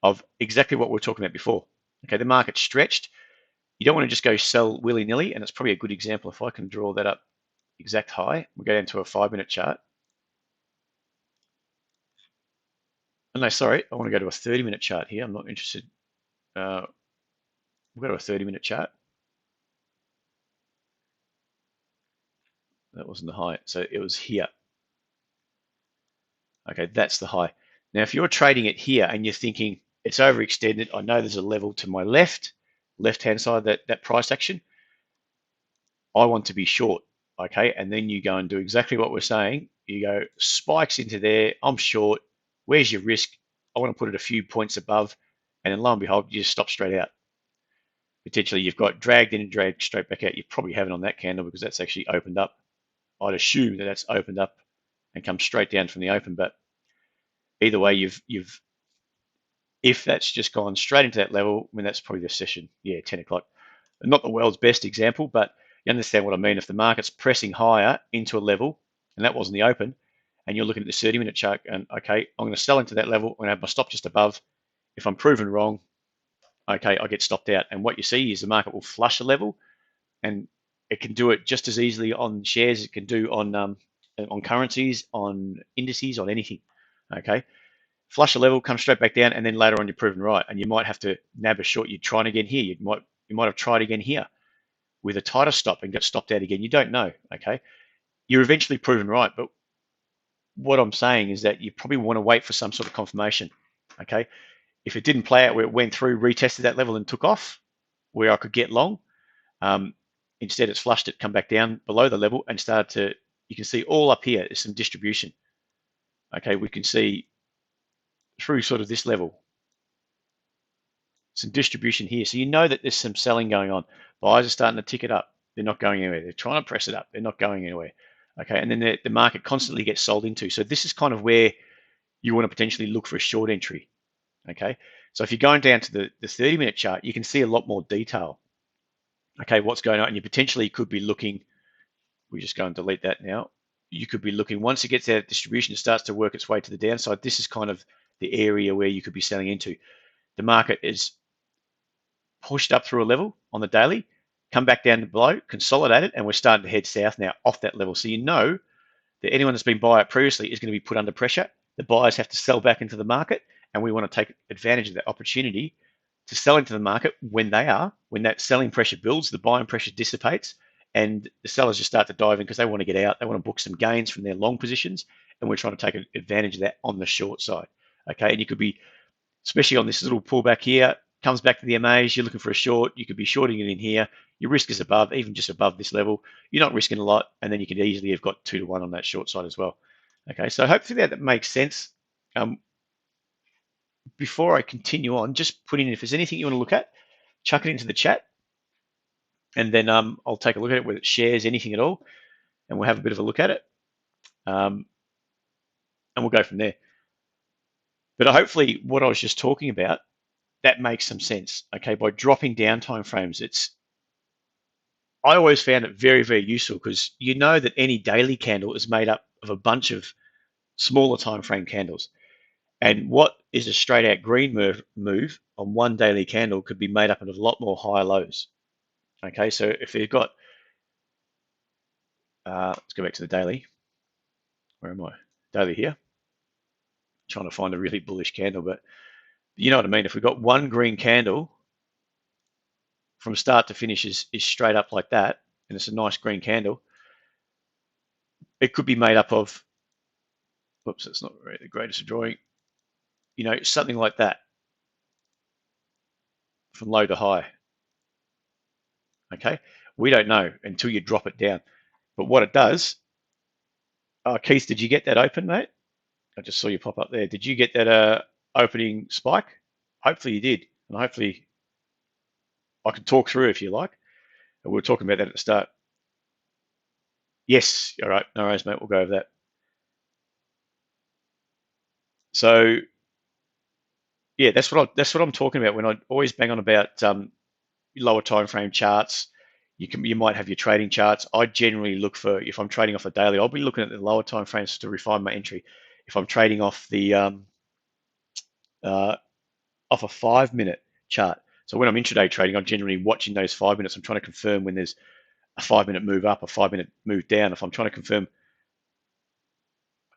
of exactly what we were talking about before. Okay, the market stretched. You don't want to just go sell willy-nilly, and it's probably a good example. If I can draw that up, exact high, we'll go into a 5-minute chart. Oh, no, sorry, I want to go to a 30-minute chart here. I'm not interested. We'll go to a 30-minute chart. That wasn't the high, so it was here. Okay, that's the high. Now, if you're trading it here and you're thinking it's overextended, I know there's a level to my left-hand side, that price action, I want to be short, okay? And then you go and do exactly what we're saying. You go spikes into there, I'm short, where's your risk? I want to put it a few points above, and then lo and behold, you just stop straight out. Potentially you've got dragged in and dragged straight back out. You probably haven't on that candle because that's actually opened up. I'd assume that that's opened up and come straight down from the open, but either way, if that's just gone straight into that level, I mean, that's probably the session, 10 o'clock. Not the world's best example, but you understand what I mean. If the market's pressing higher into a level, and that wasn't the open, and you're looking at the 30-minute chart, and okay, I'm going to sell into that level, I'm going to have my stop just above. If I'm proven wrong, okay, I get stopped out. And what you see is the market will flush a level, and it can do it just as easily on shares as it can do on currencies, on indices, on anything. Okay, flush a level, come straight back down, and then later on you're proven right, and you might have to nab a short. You're trying again here. You might have tried again here with a tighter stop and got stopped out again. You don't know. Okay, you're eventually proven right, but what I'm saying is that you probably want to wait for some sort of confirmation. Okay, if it didn't play out where it went through, retested that level and took off, where I could get long, instead it's flushed it, come back down below the level and started to. You can see all up here is some distribution. Okay, we can see through sort of this level some distribution here. So you know that there's some selling going on. Buyers are starting to tick it up. They're not going anywhere. They're trying to press it up. They're not going anywhere. Okay, and then the market constantly gets sold into. So this is kind of where you want to potentially look for a short entry. Okay, so if you're going down to the 30-minute chart, you can see a lot more detail. Okay, what's going on? And you potentially could be looking, we just go and delete that now. You could be looking, once it gets out of distribution, it starts to work its way to the downside. This is kind of the area where you could be selling into. The market is pushed up through a level on the daily, come back down to below, consolidate it, and we're starting to head south now off that level. So you know that anyone that's been buying it previously is going to be put under pressure. The buyers have to sell back into the market, and we want to take advantage of that opportunity to sell into the market when that selling pressure builds, the buying pressure dissipates, and the sellers just start to dive in because they want to get out. They want to book some gains from their long positions, and we're trying to take advantage of that on the short side. Okay, and you could be, especially on this little pullback here, comes back to the MAs, you're looking for a short, you could be shorting it in here, your risk is above, even just above this level, you're not risking a lot, and then you could easily have got 2 to 1 on that short side as well. Okay, so hopefully that makes sense. Before I continue on, just put in, if there's anything you want to look at, chuck it into the chat, and then I'll take a look at it, whether it shares anything at all, and we'll have a bit of a look at it, and we'll go from there. But hopefully what I was just talking about, that makes some sense. Okay, by dropping down time frames, I always found it very, very useful because you know that any daily candle is made up of a bunch of smaller time frame candles. And what is a straight out green move on one daily candle could be made up of a lot more higher lows. Okay, so if you've got, let's go back to the daily. Where am I? Daily here. Trying to find a really bullish candle, but you know what I mean. If we've got one green candle from start to finish is straight up like that, and it's a nice green candle, it could be made up of, whoops, that's not really the greatest of drawing, you know, something like that from low to high. Okay, we don't know until you drop it down. But what it does, Keith, did you get that open, mate? I just saw you pop up there. Did you get that opening spike? Hopefully you did, and hopefully I can talk through if you like. And we were talking about that at the start. Yes, all right, no worries, mate. We'll go over that. So yeah, that's what I'm talking about when I always bang on about lower time frame charts. You might have your trading charts. I generally look for, if I'm trading off a daily, I'll be looking at the lower time frames to refine my entry. If I'm trading off the uh, off a 5 minute chart, so when I'm intraday trading, I'm generally watching those 5 minutes. I'm trying to confirm when there's a 5 minute move up, a 5 minute move down. If I'm trying to confirm,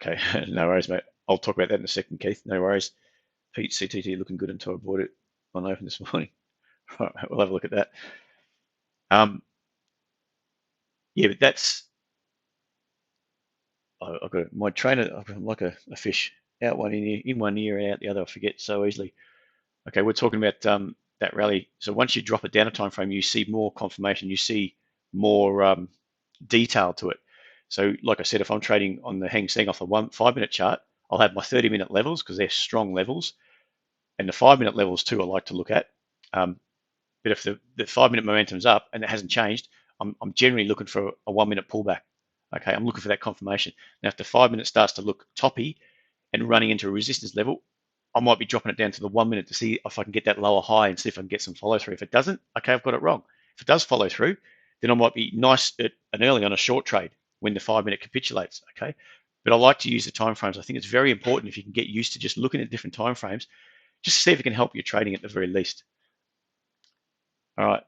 okay, no worries, mate. I'll talk about that in a second, Keith. No worries. Pete CTT looking good until I bought it on open this morning. All right, we'll have a look at that. Yeah, but that's, I've got my trainer. I'm like a fish, out one ear, in one ear, and out the other. I forget so easily. Okay, we're talking about that rally. So once you drop it down a time frame, you see more confirmation. You see more detail to it. So, like I said, if I'm trading on the Hang Seng off a 5 minute chart, I'll have my 30-minute levels because they're strong levels, and the 5 minute levels too. I like to look at. But if the 5 minute momentum's up and it hasn't changed, I'm generally looking for a 1 minute pullback. Okay, I'm looking for that confirmation. Now, if the 5 minute starts to look toppy and running into a resistance level, I might be dropping it down to the 1 minute to see if I can get that lower high and see if I can get some follow through. If it doesn't, okay, I've got it wrong. If it does follow through, then I might be nice and early on a short trade when the 5 minute capitulates. Okay, but I like to use the time frames. I think it's very important if you can get used to just looking at different time frames, just to see if it can help your trading at the very least. All right.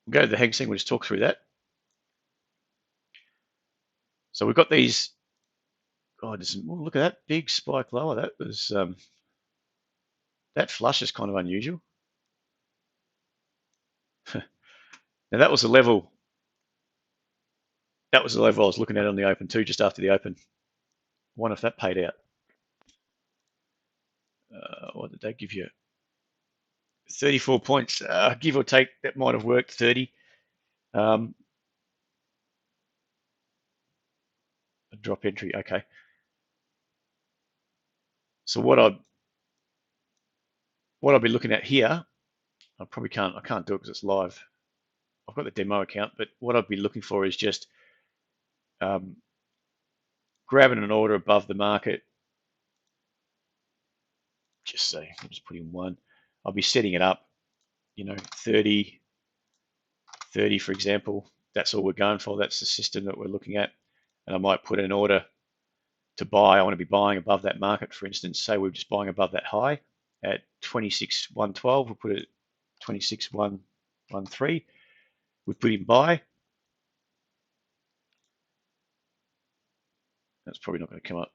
We'll go to the Hang Seng. We'll just talk through that. So we've got these. Oh, look at that big spike lower. That was that flush is kind of unusual. Now that was the level. That was the level I was looking at on the open too, just after the open. I wonder if that paid out. What did that give you? 34 points, give or take. That might have worked. 30. A drop entry. Okay. So what I'll be looking at here, I can't do it because it's live. I've got the demo account, but what I'd be looking for is just grabbing an order above the market. Just say, I'm just putting one. I'll be setting it up, 30, 30, for example. That's all we're going for. That's the system that we're looking at. And I might put an order to buy. I want to be buying above that market, for instance. Say we're just buying above that high at 26,112. We'll put it at 26,113. We put in buy. That's probably not going to come up.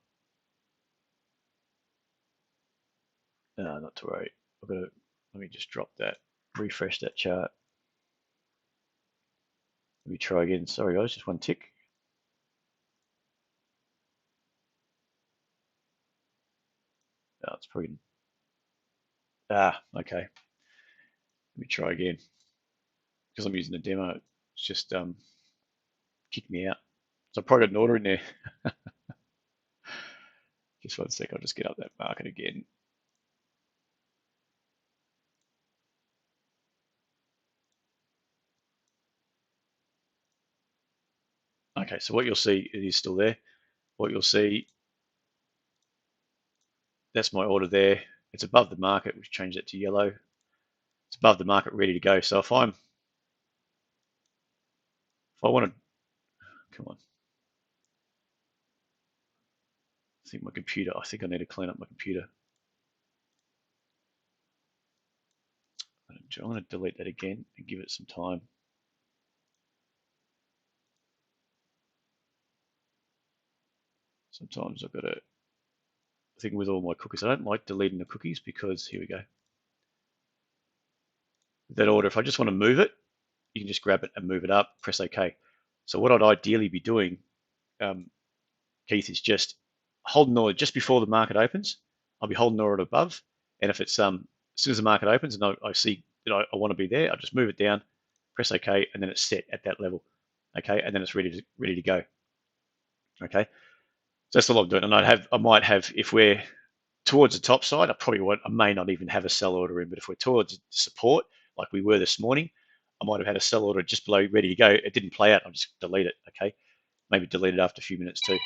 No, not to worry. Let me just drop that, refresh that chart. Let me try again. Sorry guys, just one tick. Oh, it's probably, okay. Let me try again. Because I'm using the demo, it's just kicked me out. So I probably got an order in there. Just one sec, I'll just get up that market again. Okay, so what you'll see, it is still there. What you'll see, that's my order there. It's above the market. We've changed that to yellow. It's above the market, ready to go. So if I want to, come on. I think I need to clean up my computer. I'm going to delete that again and give it some time. Sometimes I've got to, I think with all my cookies, I don't like deleting the cookies because, here we go. That order, if I just want to move it, you can just grab it and move it up, press OK. So what I'd ideally be doing, Keith, is just holding the order just before the market opens. I'll be holding the order above, and if it's as soon as the market opens and I see that I want to be there, I'll just move it down, press OK, and then it's set at that level. Okay, and then it's ready to go. Okay, so that's all I'm doing. And I might have, if we're towards the top side, I may not even have a sell order in, but if we're towards support, like we were this morning, I might have had a sell order just below, ready to go. It didn't play out. I'll just delete it. Okay, maybe delete it after a few minutes too.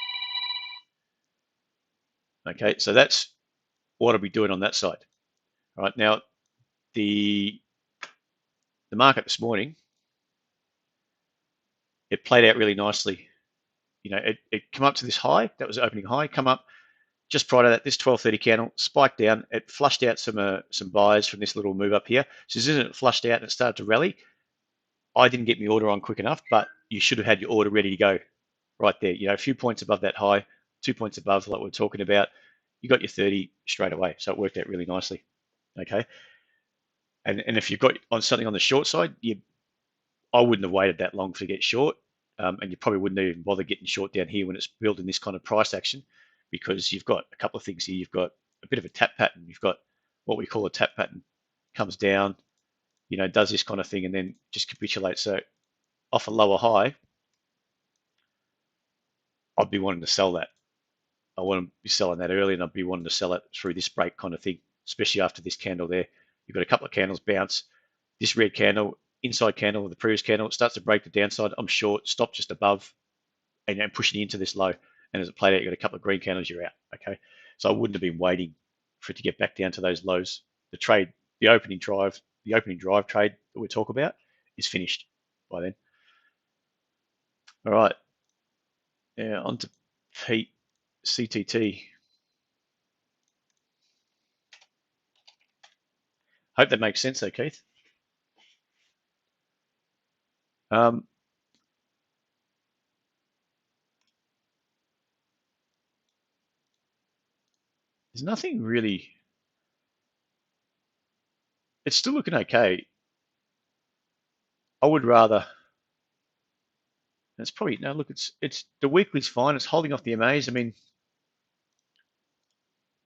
Okay, so that's what I'll be doing on that side. All right, now the market this morning, it played out really nicely. You know, it come up to this high, that was the opening high, come up just prior to that, this 12:30 candle spiked down. It flushed out some buys from this little move up here. So as soon as it flushed out and it started to rally, I didn't get my order on quick enough, but you should have had your order ready to go right there. You know, a few points above that high, 2 points above, like we're talking about, you got your 30 straight away. So it worked out really nicely. Okay. And if you've got on something on the short side, I wouldn't have waited that long to get short. And you probably wouldn't even bother getting short down here when it's building this kind of price action, because you've got a couple of things here. You've got a bit of a tap pattern. You've got what we call a tap pattern, comes down, you know, does this kind of thing, and then just capitulates. So off a lower high, I'd be wanting to sell that. I want to be selling that early, and I'd be wanting to sell it through this break kind of thing, especially after this candle there. You've got a couple of candles bounce. This red candle, inside candle of the previous candle, it starts to break the downside. I'm short, stop just above, and pushing into this low. And as it played out, you got a couple of green candles, you're out. Okay, so I wouldn't have been waiting for it to get back down to those lows. The trade, the opening drive trade that we talk about is finished by then. All right, on to Pete, CTT. Hope that makes sense, though, Keith. There's nothing really. It's still looking okay. I would rather. It's probably no. Look, it's the weekly's fine. It's holding off the MAs. I mean,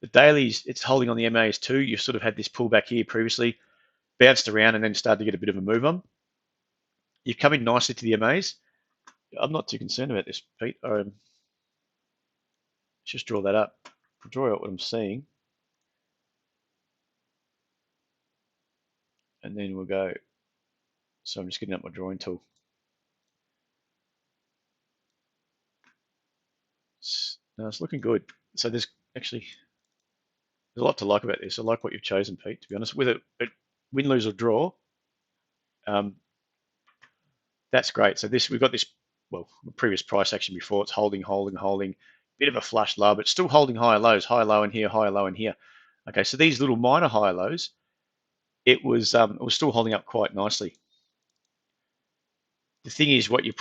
the dailies, it's holding on the MAs too. You've sort of had this pullback here previously, bounced around, and then started to get a bit of a move on. You're coming nicely to the MAs. I'm not too concerned about this, Pete. Let's just draw that up. I'll draw out what I'm seeing, and then we'll go. So I'm just getting up my drawing tool. No, it's looking good. So there's actually a lot to like about this. I like what you've chosen, Pete. To be honest, with it win, lose or draw, that's great. So this we've got this previous price action before. It's holding. Bit of a flush low, but still holding higher lows, higher low in here, higher low in here. Okay, so these little minor higher lows, it was still holding up quite nicely. The thing is, what you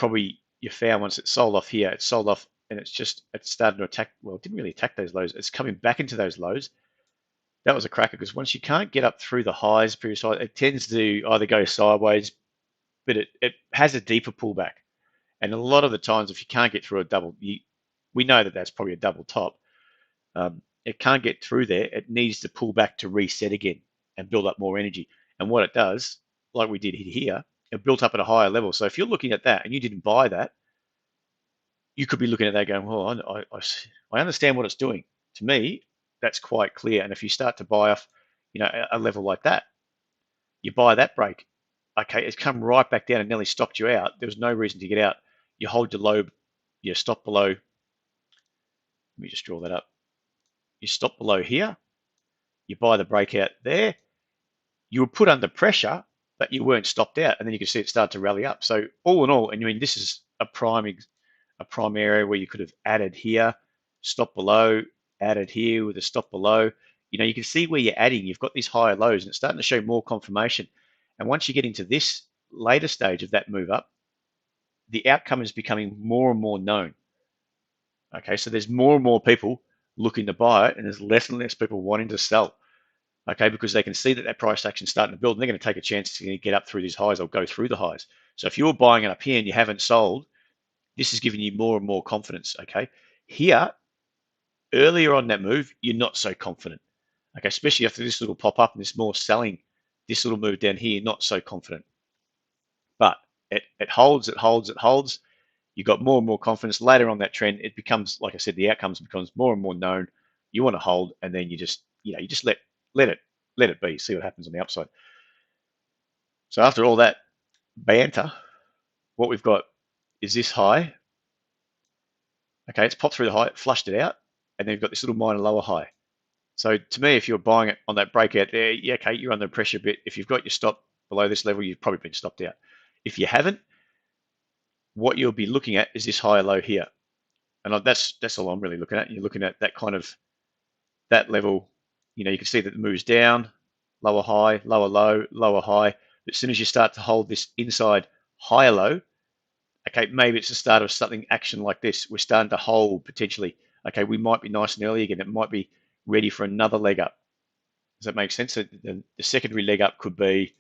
found once it sold off here, it sold off and it's starting to attack. Well, it didn't really attack those lows. It's coming back into those lows. That was a cracker, because once you can't get up through the highs, previous highs, it tends to either go sideways, but it has a deeper pullback. And a lot of the times, if you can't get through a double, we know that that's probably a double top. It can't get through there. It needs to pull back to reset again and build up more energy. And what it does, like we did here, it built up at a higher level. So if you're looking at that and you didn't buy that, you could be looking at that going, well, I understand what it's doing. To me, that's quite clear. And if you start to buy off, a level like that, you buy that break. Okay, it's come right back down and nearly stopped you out. There was no reason to get out. You hold your low, you stop below. Let me just draw that up. You stop below here. You buy the breakout there. You were put under pressure, but you weren't stopped out, and then you can see it start to rally up. So all in all, and I mean, this is a prime area where you could have added here, stop below, added here with a stop below. You can see where you're adding. You've got these higher lows, and it's starting to show more confirmation. And once you get into this later stage of that move up, the outcome is becoming more and more known. Okay, so there's more and more people looking to buy it, and there's less and less people wanting to sell. Okay, because they can see that price action is starting to build, and they're going to take a chance to get up through these highs or go through the highs. So if you're buying it up here and you haven't sold, this is giving you more and more confidence. Okay, here, earlier on that move, you're not so confident. Okay, especially after this little pop up and this more selling, this little move down here, not so confident. But it holds. You've got more and more confidence. Later on that trend, it becomes, like I said, the outcomes becomes more and more known. You want to hold, and then you just let it be. See what happens on the upside. So after all that banter, what we've got is this high. Okay, it's popped through the high, flushed it out, and then you've got this little minor lower high. So to me, if you're buying it on that breakout there, yeah, okay, you're under pressure a bit. If you've got your stop below this level, you've probably been stopped out. If you haven't, what you'll be looking at is this higher low here. And that's all I'm really looking at. You're looking at that kind of, that level. You can see that it moves down, lower high, lower low, lower high. But as soon as you start to hold this inside higher low, okay, maybe it's the start of something action like this. We're starting to hold potentially. Okay, we might be nice and early again. It might be ready for another leg up. Does that make sense? So the secondary leg up could be,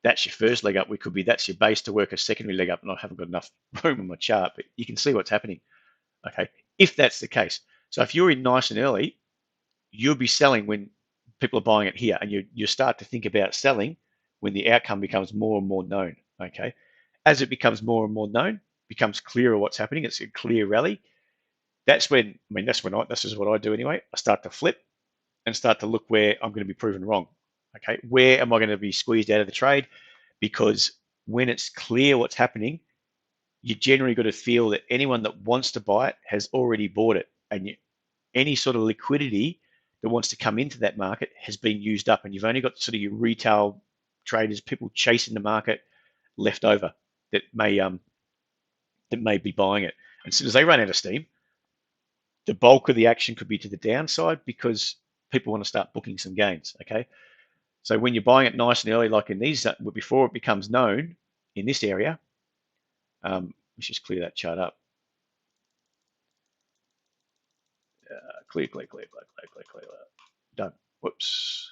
that's your first leg up. We could be, that's your base to work a secondary leg up. And I haven't got enough room on my chart, but you can see what's happening. Okay, if that's the case. So if you're in nice and early, you'll be selling when people are buying it here, and you start to think about selling when the outcome becomes more and more known. Okay, as it becomes more and more known, becomes clearer what's happening. It's a clear rally. That's when, this is what I do anyway. I start to flip and start to look where I'm going to be proven wrong. Okay, where am I going to be squeezed out of the trade? Because when it's clear what's happening, you generally got to feel that anyone that wants to buy it has already bought it, and any sort of liquidity that wants to come into that market has been used up, and you've only got sort of your retail traders, people chasing the market, left over that may be buying it. And as soon as they run out of steam, the bulk of the action could be to the downside because people want to start booking some gains. Okay, so when you're buying it nice and early, like in these, before it becomes known in this area, let's just clear that chart up. Clear. Done. Whoops.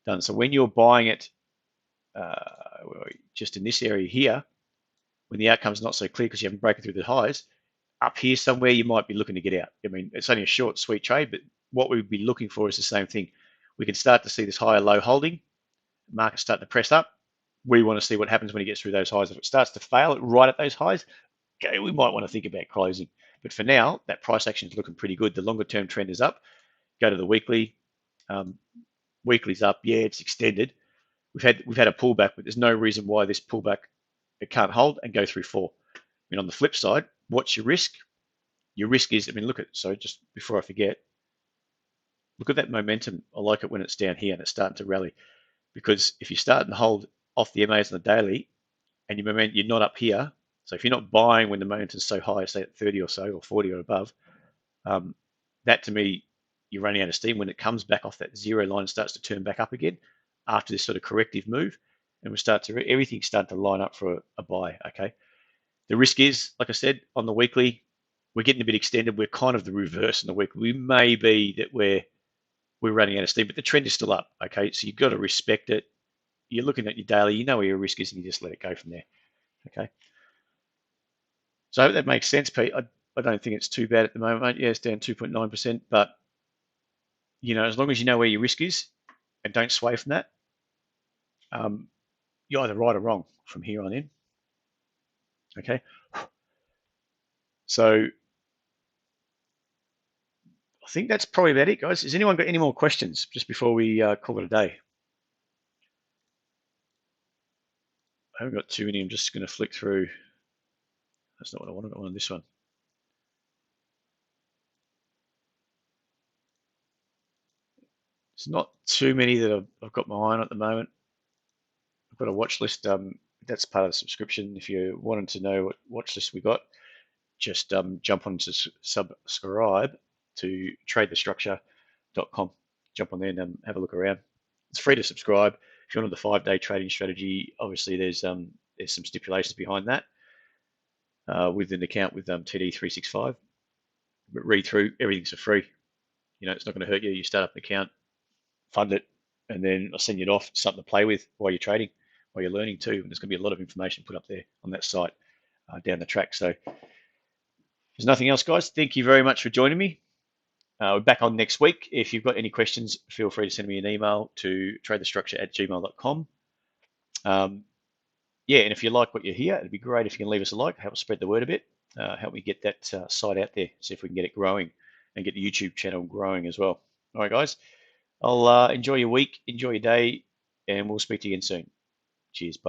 Done. So when you're buying it just in this area here, when the outcome's not so clear because you haven't broken through the highs, up here somewhere you might be looking to get out. I mean, it's only a short, sweet trade, but what we'd be looking for is the same thing. We can start to see this higher low holding, market start to press up. We want to see what happens when it gets through those highs. If it starts to fail right at those highs, okay, we might want to think about closing. But for now, that price action is looking pretty good. The longer term trend is up. Go to the weekly. Weekly's up. Yeah, it's extended. We've had a pullback, but there's no reason why this pullback it can't hold and go through 4. I mean, on the flip side, what's your risk? Your risk is, I mean, look at, so just before I forget, look at that momentum. I like it when it's down here and it's starting to rally, because if you start and hold off the MAs on the daily and you're not up here, so if you're not buying when the momentum's so high, say at 30 or so, or 40 or above, that to me, you're running out of steam. When it comes back off that zero line and starts to turn back up again after this sort of corrective move, and everything's starting to line up for a buy. Okay, the risk is, like I said, on the weekly, we're getting a bit extended. We're kind of the reverse in the weekly. We may be that we're running out of steam, but the trend is still up. Okay, so you've got to respect it. You're looking at your daily, you know where your risk is, and you just let it go from there. Okay, so I hope that makes sense, Pete. I don't think it's too bad at the moment. Yeah, it's down 2.9%, but as long as you know where your risk is and don't sway from that, you're either right or wrong from here on in. Okay, so I think that's probably about it, guys. Has anyone got any more questions just before we call it a day? I haven't got too many. I'm just going to flick through. That's not what I wanted. I wanted this one. It's not too many that I've got my eye on at the moment. I've got a watch list. That's part of the subscription. If you wanted to know what watch list we got, just jump on to subscribe to tradethestructure.com. Jump on there and have a look around. It's free to subscribe. If you wanted the 5-day trading strategy, obviously there's some stipulations behind that with an account with TD365. But read through, everything's for free. It's not going to hurt you. You start up an account, fund it, and then I'll send you it off, something to play with while you're trading, while you're learning too. And there's going to be a lot of information put up there on that site down the track. So there's nothing else, guys. Thank you very much for joining me. We're back on next week. If you've got any questions, feel free to send me an email to tradethestructure@gmail.com. Yeah, and if you like what you hear, it'd be great if you can leave us a like, help spread the word a bit, help me get that site out there, see if we can get it growing and get the YouTube channel growing as well. All right, guys. I'll enjoy your week, enjoy your day, and we'll speak to you again soon. Cheers, bye.